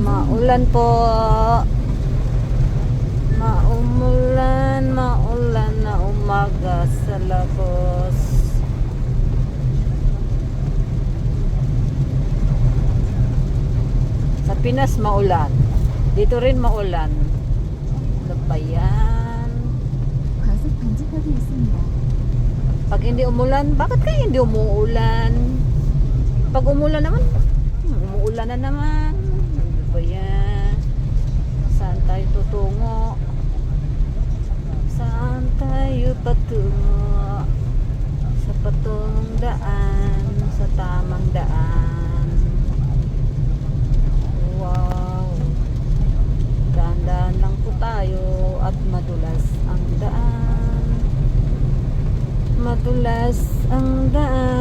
Maulan po. Maulan na umaga sa Lagos. Sa Pinas maulan. Dito rin maulan. Ano ba yan? 과속 방지턱이 있습니다. Pag hindi umulan, bakit kaya hindi umuulan? Pag umulan naman, umuulan na naman. Ano ba yan? Saan tayo tutungo? Saan tayo patungo? Sa patungong daan, sa tamang daan. Wow! Dahan-dahan lang po tayo at madulas ang daan. Madulas ang daan.